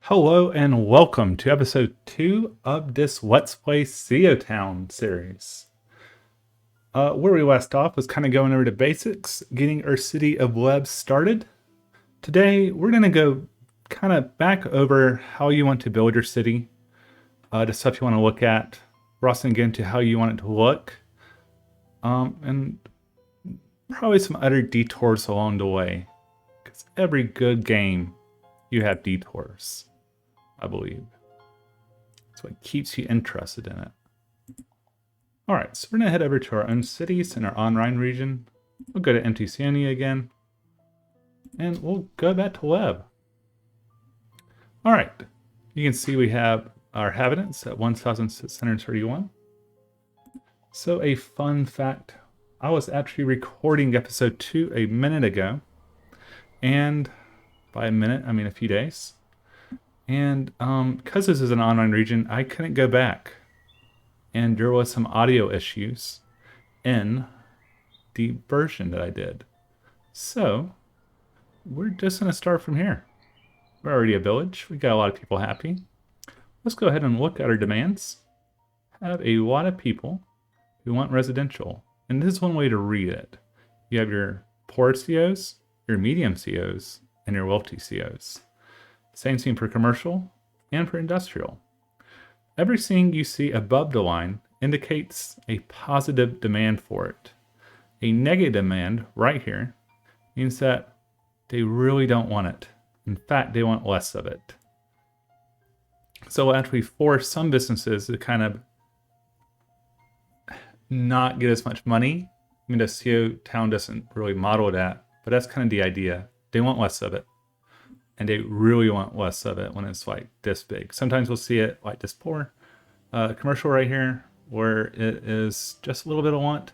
Hello and welcome to episode 2 of this Let's Play Theotown series. Where we left off was kind of going over the basics, getting our city of Leb started. Today we're going to go kind of back over how you want to build your city, the stuff you want to look at. We're also going to get into how you want it to look, and probably some other detours along the way. Because every good game, you have detours, I believe. That's what keeps you interested in it. All right, so we're gonna head over to our own cities in our on-Rhine region. We'll go to Anticiania again, and we'll go back to Leb. All right, you can see we have our inhabitants at 1,631. So a fun fact, I was actually recording episode 2 a minute ago, and by a minute, I mean a few days. And because this is an online region, I couldn't go back. And there was some audio issues in the version that I did. So we're just going to start from here. We're already a village. We got a lot of people happy. Let's go ahead and look at our demands. Have a lot of people who want residential. And this is one way to read it. You have your poor COs, your medium COs, and your wealthy COs. Same thing for commercial and for industrial. Everything you see above the line indicates a positive demand for it. A negative demand right here means that they really don't want it. In fact, they want less of it. So we'll actually force some businesses to kind of not get as much money. I mean, the Theotown doesn't really model that, but that's kind of the idea. They want less of it. And they really want less of it when it's like this big. Sometimes we'll see it like this poor commercial right here, where it is just a little bit of want,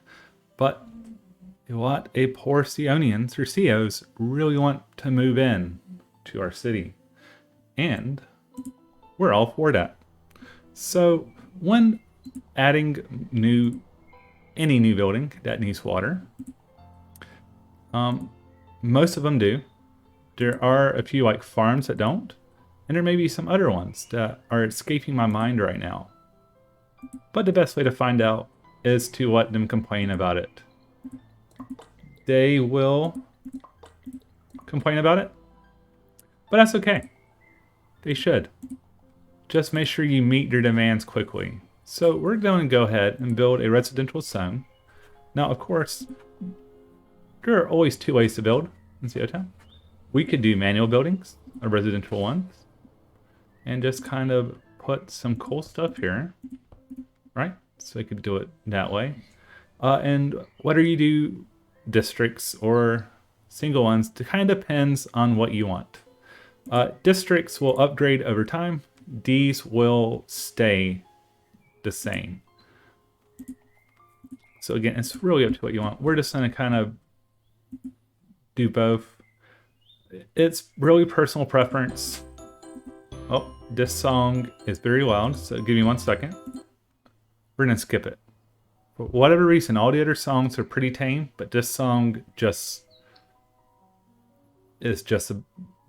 but what a poor Seonians or COs really want to move in to our city. And we're all for that. So when adding any new building that needs water, most of them do. There are a few like farms that don't, and there may be some other ones that are escaping my mind right now. But the best way to find out is to let them complain about it. They will complain about it, but that's okay. They should. Just make sure you meet their demands quickly. So we're going to go ahead and build a residential zone. Now, of course, there are always two ways to build in Theotown. We could do manual buildings, or residential ones, and just kind of put some cool stuff here, right? So we could do it that way. And whether you do districts or single ones, it kind of depends on what you want. Districts will upgrade over time. These will stay the same. So again, it's really up to what you want. We're just going to kind of do both. It's really personal preference. Oh, this song is very loud, so give me 1 second. We're gonna skip it. For whatever reason, all the other songs are pretty tame, but this song is just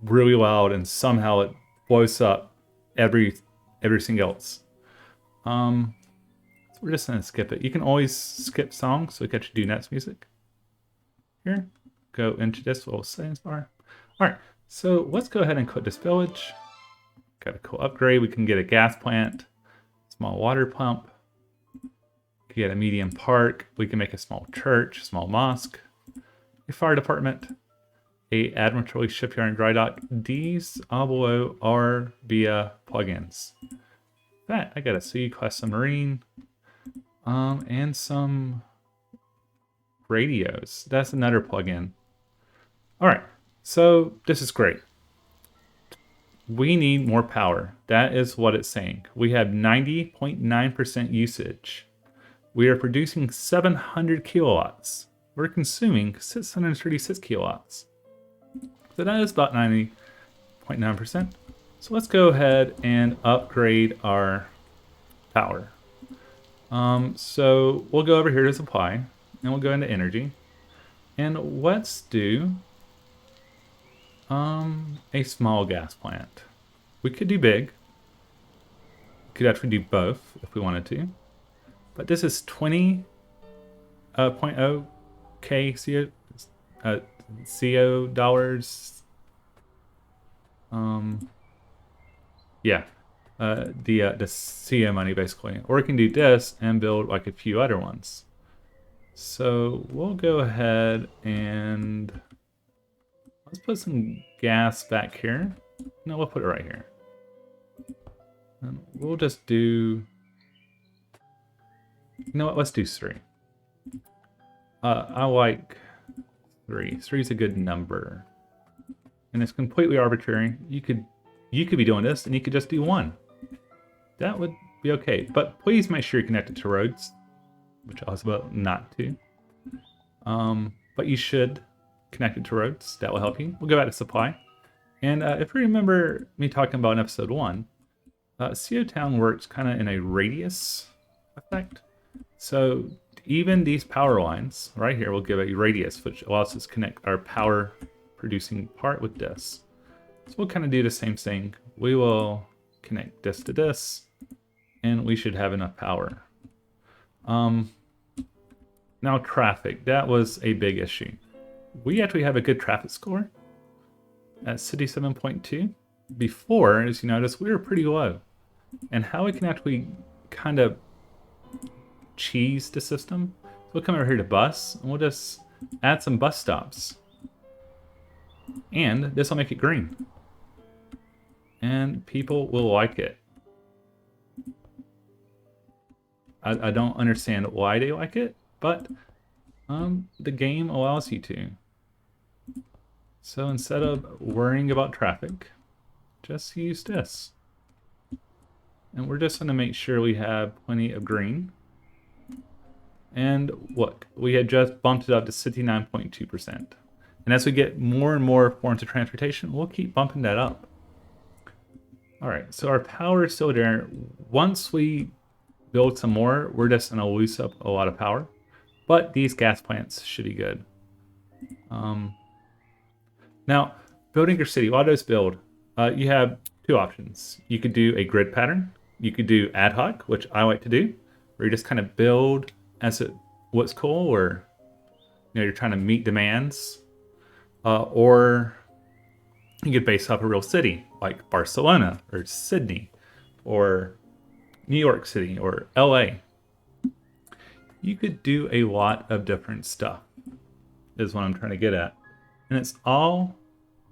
really loud, and somehow it blows up everything else. So we're just gonna skip it. You can always skip songs, so we can actually do next music. Here, go into this little settings bar. All right, so let's go ahead and quit this village. Got a cool upgrade. We can get a gas plant, small water pump, get a medium park. We can make a small church, small mosque, a fire department, a admiralty shipyard and dry dock. These all below are via plugins. In fact, I got a sea class submarine, and some radios. That's another plugin. All right. So this is great. We need more power. That is what it's saying. We have 90.9% usage. We are producing 700 kilowatts. We're consuming 636 kilowatts. So that is about 90.9%. So let's go ahead and upgrade our power. So we'll go over here to supply, and we'll go into energy. And let's do a small gas plant. We could do big. We could actually do both if we wanted to. But this is 20.0 K CO dollars. Yeah, the CO money basically. Or we can do this and build like a few other ones. So we'll go ahead and let's put some gas back here. No, we'll put it right here. And we'll just do. You know what? Let's do 3. I like 3. 3 is a good number, and it's completely arbitrary. You could be doing this, and you could just do 1. That would be okay. But please make sure you're connected to roads, which I was about not to. But you should connect it to roads. That will help you. We'll go back to supply, and if you remember me talking about in episode 1, Theotown works kind of in a radius effect. So even these power lines right here will give a radius, which allows us to connect our power producing part with this. So we'll kind of do the same thing. We will connect this to this, and we should have enough power. Now traffic, that was a big issue. We actually have a good traffic score at City 7.2. Before, as you notice, we were pretty low. And how we can actually kind of cheese the system. So we'll come over here to bus, and we'll just add some bus stops. And this will make it green. And people will like it. I don't understand why they like it, but the game allows you to. So instead of worrying about traffic, just use this. And we're just going to make sure we have plenty of green. And look, we had just bumped it up to 69.2%. And as we get more and more forms of transportation, we'll keep bumping that up. All right, so our power is still there. Once we build some more, we're just going to lose up a lot of power. But these gas plants should be good. Now, building your city, while those build, you have 2 options. You could do a grid pattern. You could do ad hoc, which I like to do, where you just kind of build as it what's cool, or you're trying to meet demands, or you could base up a real city like Barcelona or Sydney or New York City or LA. You could do a lot of different stuff, is what I'm trying to get at. And it's all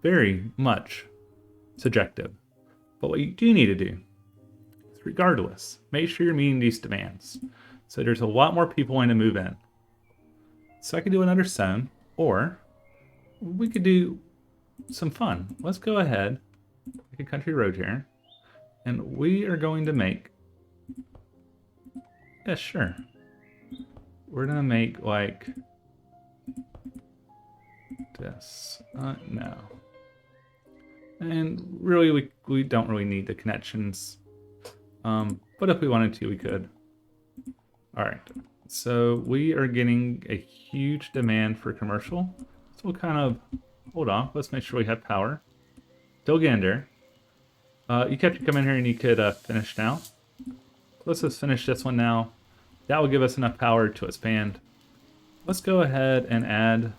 very much subjective. But what you do need to do is, regardless, make sure you're meeting these demands. So there's a lot more people wanting to move in. So I could do another zone, or we could do some fun. Let's go ahead, make a country road here, and we are going to make, yeah, sure. We're gonna make like this. No. And really, we don't really need the connections. But if we wanted to, we could. All right. So we are getting a huge demand for commercial. So we'll kind of hold off. Let's make sure we have power. Still getting there. You could come in here and you could finish now. Let's just finish this one now. That will give us enough power to expand. Let's go ahead and add.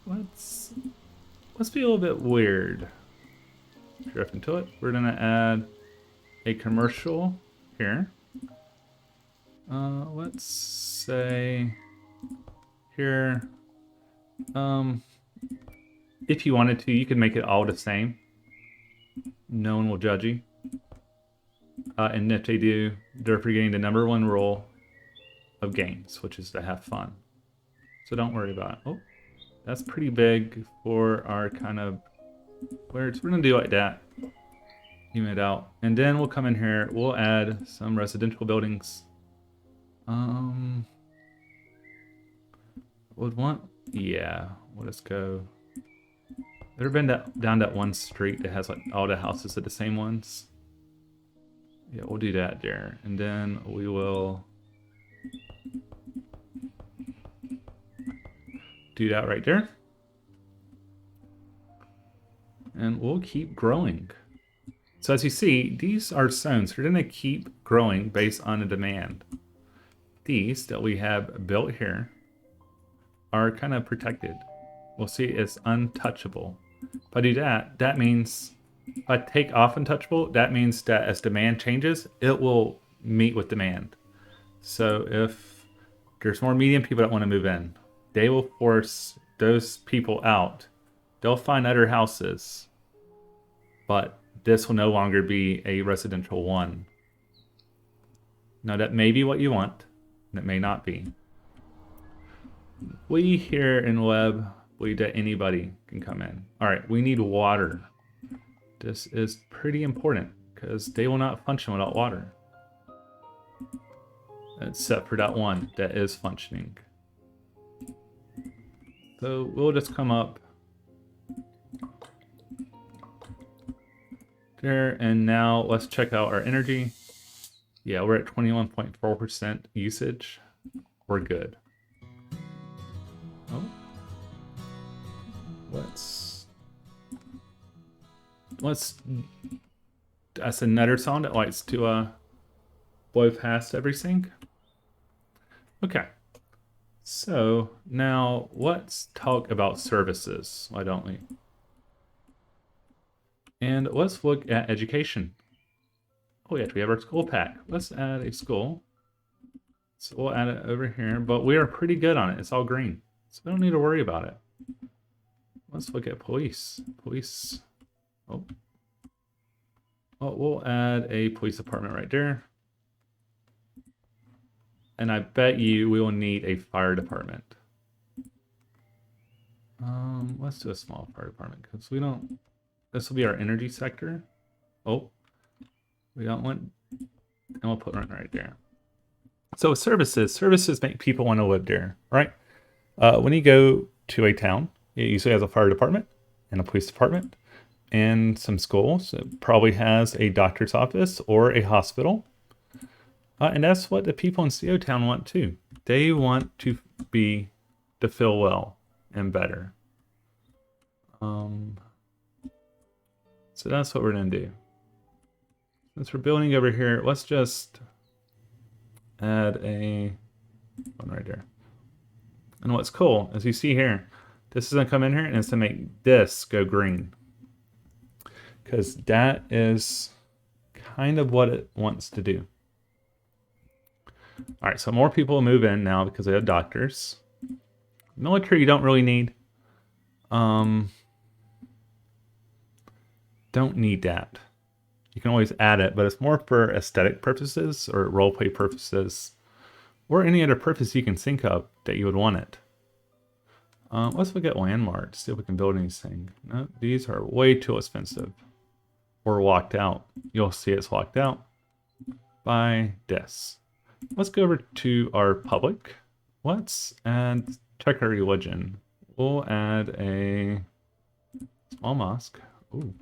Let's be a little bit weird. Drift into it. We're gonna add a commercial here. Let's say here. If you wanted to, you could make it all the same. No one will judge you. And if they do, they're forgetting the #1 rule of games, which is to have fun. So don't worry about it. Oh, that's pretty big for our kind of where it's. We're gonna do like that. Even it out, and then we'll come in here. We'll add some residential buildings. Would want, yeah. We'll just go. Ever been down that one street that has like all the houses are the same ones? Yeah, we'll do that there, and then we will do that right there, and we'll keep growing. So as you see, these are zones. They're going to keep growing based on the demand. These that we have built here are kind of protected. We'll see it's untouchable. If I do that, that means if I take off untouchable, that means that as demand changes, it will meet with demand. So if there's more medium people that want to move in, they will force those people out. They'll find other houses, but this will no longer be a residential one. Now that may be what you want, and it may not be. We here in Web believe that anybody can come in. All right, we need water. This is pretty important because they will not function without water. Except for that one that is functioning. So we'll just come up there, and now let's check out our energy. Yeah, we're at 21.4% usage. We're good. Oh. That's another song that likes to blow past everything. Okay. So now let's talk about services, why don't we? And let's look at education. Oh yeah, we have our school pack. Let's add a school. So we'll add it over here, but we are pretty good on it. It's all green, so we don't need to worry about it. Let's look at police. Police. Oh. Well, we'll add a police department right there. And I bet you we will need a fire department. Let's do a small fire department because we don't. This will be our energy sector. Oh, we don't want, and we'll put one right there. So services make people want to live there, right? When you go to a town, it usually has a fire department and a police department and some schools. It probably has a doctor's office or a hospital. And that's what the people in Theotown want too. They want to feel well and better. So that's what we're gonna do. Since we're building over here, let's just add a one right there. And what's cool, as you see here, this is gonna come in here and it's gonna make this go green. Because that is kind of what it wants to do. All right, so more people move in now because they have doctors. Military you don't really need. Don't need that. You can always add it, but it's more for aesthetic purposes or roleplay purposes or any other purpose you can think of that you would want it. Let's look at landmarks, see if we can build anything. No, these are way too expensive or locked out. You'll see it's locked out by this. Let's go over to our public. Let's add, check our religion. We'll add a small mosque. Ooh.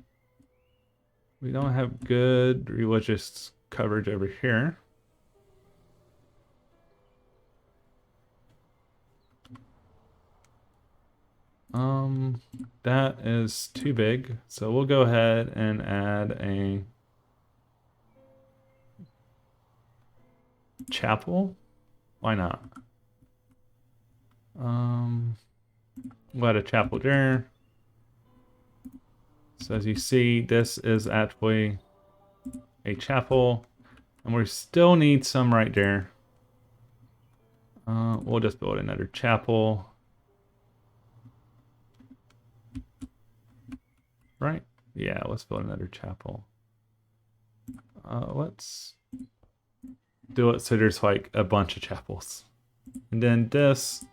We don't have good religious coverage over here. That is too big. So we'll go ahead and add a chapel. Why not? We'll add a chapel there. So as you see, this is actually a chapel, and we still need some right there. We'll just build another chapel. Right? Yeah, let's build another chapel. Let's do it so there's like a bunch of chapels. And then this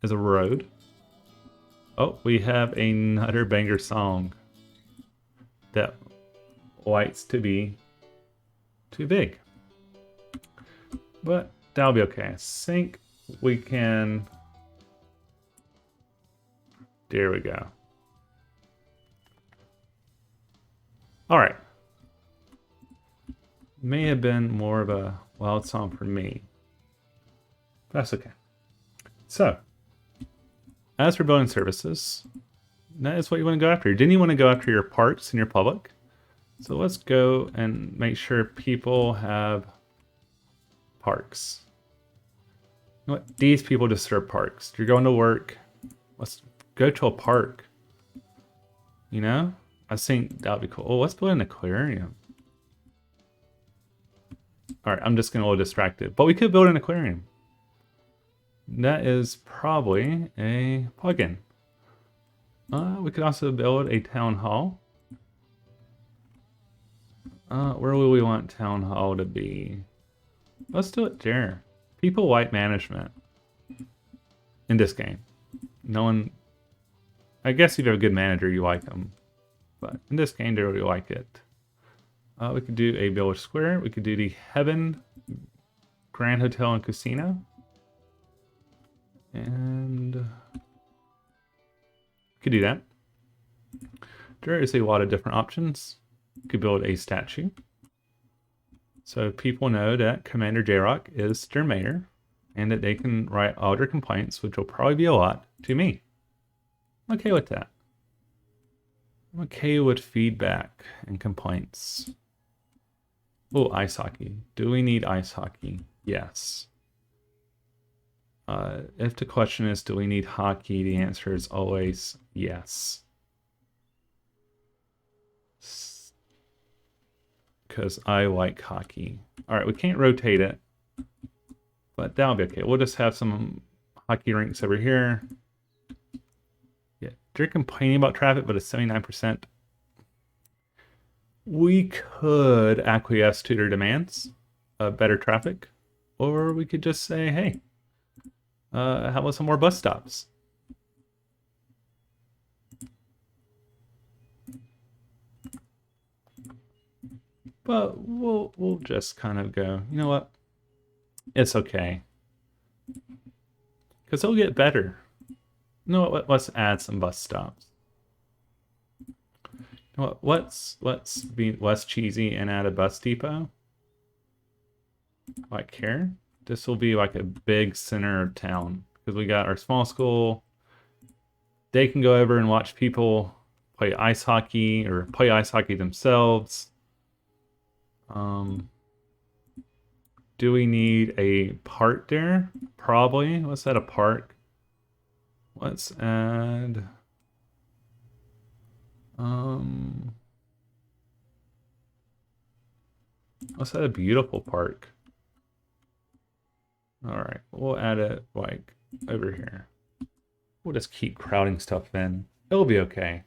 is a road. Oh, we have another banger song that likes to be too big. But that'll be okay. I think we can. There we go. All right. May have been more of a wild song for me. That's okay. So, as for building services, that is what you want to go after. Didn't you want to go after your parks and your public? So let's go and make sure people have parks. You know what? These people deserve parks. You're going to work. Let's go to a park. You know? I think that would be cool. Oh, let's build an aquarium. All right, I'm just getting a little distracted. But we could build an aquarium. That is probably a plugin. We could also build a town hall. Where will we want town hall to be? Let's do it there. People like management in this game. No one... I guess if you have a good manager, you like them. But in this game, they really like it. We could do a village square. We could do the Heaven Grand Hotel and Casino. And... could do that. There is a lot of different options. You could build a statue. So people know that Commander J-Rock is their mayor and that they can write all their complaints, which will probably be a lot, to me. I'm okay with that. I'm okay with feedback and complaints. Oh, ice hockey. Do we need ice hockey? Yes. If the question is, do we need hockey? The answer is always yes. Because I like hockey. All right, we can't rotate it, but that'll be okay. We'll just have some hockey rinks over here. Yeah, they're complaining about traffic, but it's 79%. We could acquiesce to their demands of better traffic, or we could just say, hey, how about some more bus stops? But we'll just kind of go, you know what? It's okay. Because it'll get better. You know what? Let's add some bus stops. You know what? Let's be less cheesy and add a bus depot. Like here. This will be like a big center of town. Because we got our small school. They can go over and watch people play ice hockey or play ice hockey themselves. Do we need a park there? Probably. Let's add a park. Let's add... let's add a beautiful park. Alright, we'll add it like over here. We'll just keep crowding stuff in. It'll be okay.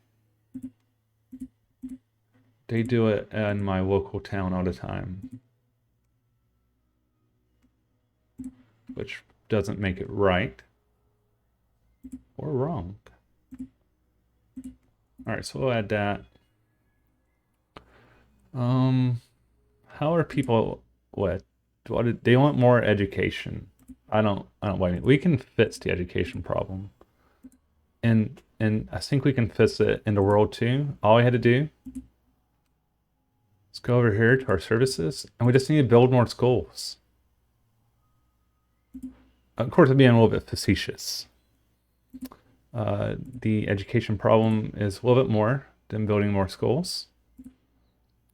They do it in my local town all the time. Which doesn't make it right. Or wrong. Alright, so we'll add that. How are people what they want more education. I don't blame it. We can fix the education problem. And I think we can fix it in the world too. All we had to do is go over here to our services and we just need to build more schools. Of course, I'm being a little bit facetious. The education problem is a little bit more than building more schools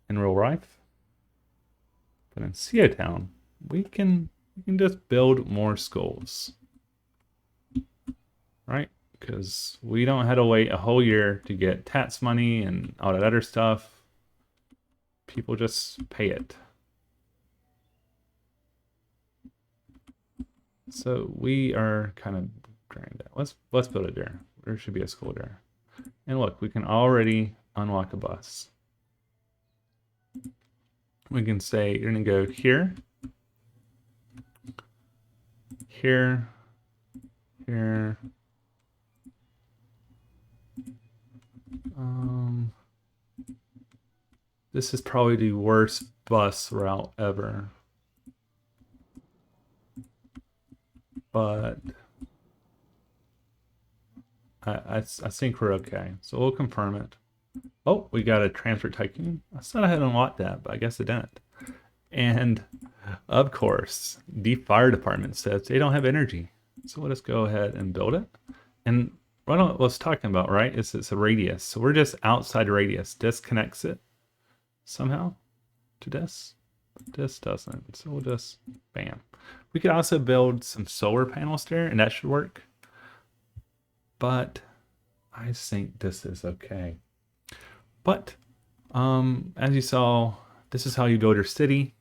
in real life. But in Theotown, we can just build more schools. Right? Because we don't have to wait a whole year to get tax money and all that other stuff. People just pay it. So we are kind of drained out. Let's build it there. There should be a school there. And look, we can already unlock a bus. We can say you're gonna go here, here, here. This is probably the worst bus route ever. But I think we're okay. So we'll confirm it. Oh, we got a transfer tycoon. I thought I had unlocked that, but I guess it didn't. And of course, the fire department says they don't have energy. So let us go ahead and build it. And what I was talking about, right, is it's a radius. So we're just outside the radius, disconnects it. somehow to this. This doesn't, so we'll just bam. We could also build some solar panels there, and that should work. But I think this is okay. But as you saw, this is how you build your city.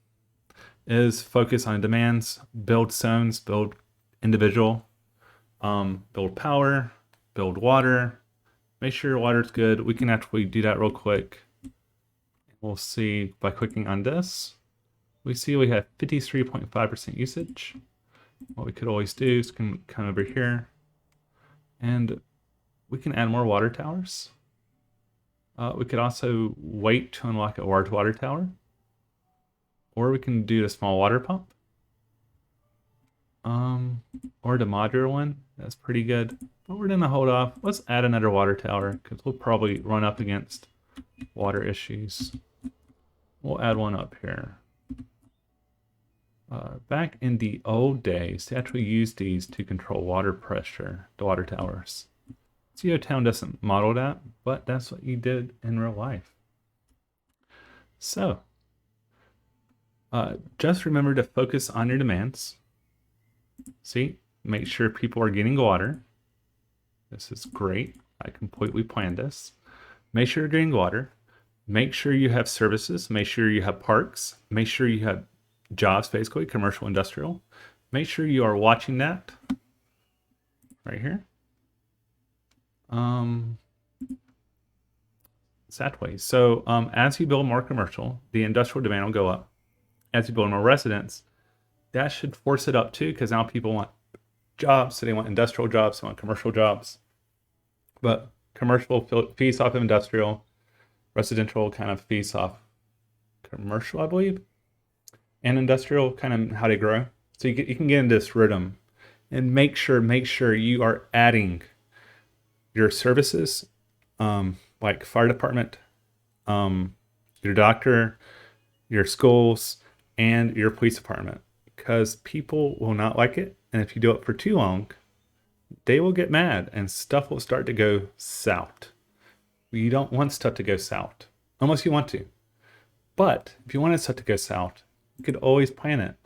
Is focus on demands, build zones, build individual, build power, build water. Make sure your water's good. We can actually do that real quick. We'll see by clicking on this. We see we have 53.5% usage. What we could always do is come over here and we can add more water towers. We could also wait to unlock a large water tower. Or we can do a small water pump. Or the modular one. That's pretty good. But we're gonna hold off. Let's add another water tower because we'll probably run up against water issues. We'll add one up here. Back in the old days, they actually used these to control water pressure, the water towers. Theotown doesn't model that, but that's what you did in real life. So, just remember to focus on your demands. See, make sure people are getting water. This is great. I completely planned this. Make sure you're getting water. Make sure you have services. Make sure you have parks. Make sure you have jobs, basically, commercial, industrial. Make sure you are watching that right here. It's that way. So as you build more commercial, the industrial demand will go up. As you build more residents, that should force it up too, because now people want jobs. So they want industrial jobs, they want commercial jobs. But commercial feeds off of industrial, residential kind of feeds off commercial, I believe, and industrial kind of how they grow. So you can get into this rhythm and make sure you are adding your services, like fire department, your doctor, your schools, and your police department, because people will not like it. And if you do it for too long, they will get mad and stuff will start to go south. You don't want stuff to go south unless you want to. But if you wanted stuff to go south, you could always plan it.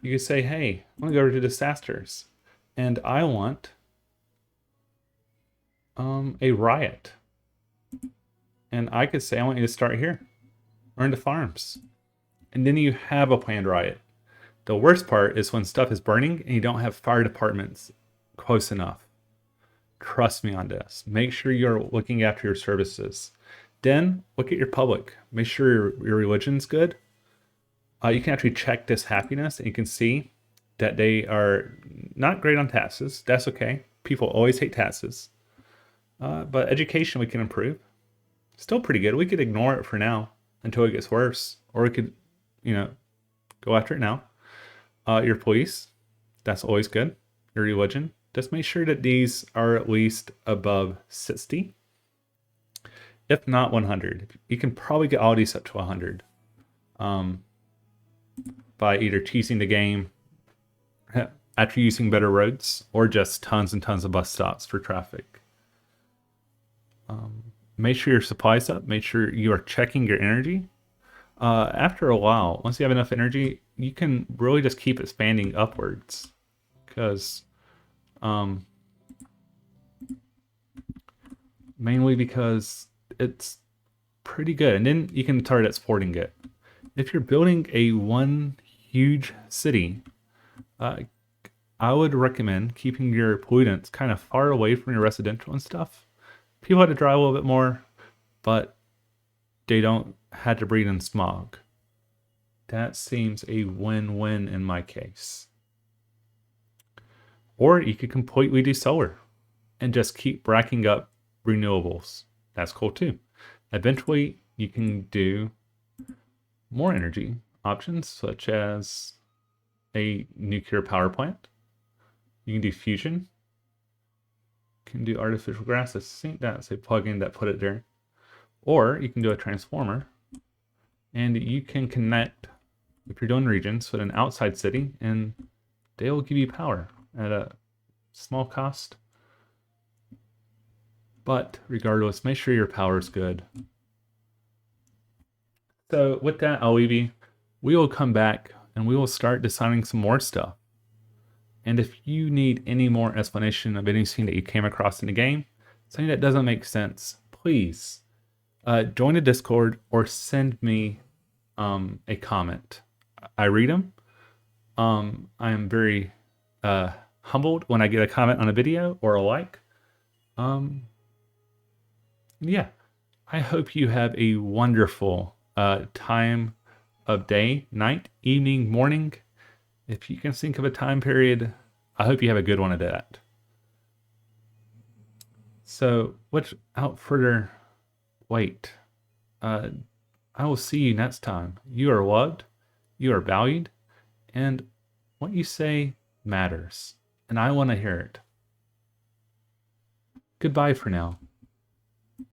You could say, hey, I want to go over to disasters and I want a riot. And I could say, I want you to start here or into farms. And then you have a planned riot. The worst part is when stuff is burning and you don't have fire departments close enough. Trust me on this. Make sure you're looking after your services. Then look at your public. Make sure your religion's good. You can actually check this happiness and you can see that they are not great on taxes. That's okay. People always hate taxes. But education we can improve. Still pretty good. We could ignore it for now until it gets worse. Or we could, go after it now. Your police, that's always good. Your religion, just make sure that these are at least above 60. If not 100. You can probably get all these up to 100. By either cheesing the game, after using better roads, or just tons and tons of bus stops for traffic. Make sure your supply's up. Make sure you are checking your energy. After a while, once you have enough energy, you can really just keep expanding upwards. Because, mainly because it's pretty good. And then you can start exporting it. If you're building one huge city, I would recommend keeping your pollutants kind of far away from your residential and stuff. People had to drive a little bit more, but they don't have to breathe in smog. That seems a win-win in my case. Or you could completely do solar and just keep racking up renewables. That's cool too. Eventually, you can do more energy options, such as a nuclear power plant. You can do fusion. You can do artificial grass. I think that's a plugin that put it there. Or you can do a transformer. And you can connect, if you're doing regions, with an outside city, and they will give you power at a small cost. But regardless, make sure your power is good. So with that, I'll leave you. We will come back and we will start designing some more stuff. And if you need any more explanation of anything that you came across in the game, something that doesn't make sense, please join the Discord or send me a comment. I read them. I am very humbled when I get a comment on a video or a like. Yeah, I hope you have a wonderful time of day, night, evening, morning. If you can think of a time period, I hope you have a good one at that. So, without further wait, I will see you next time. You are loved, you are valued, and what you say matters. And I want to hear it. Goodbye for now.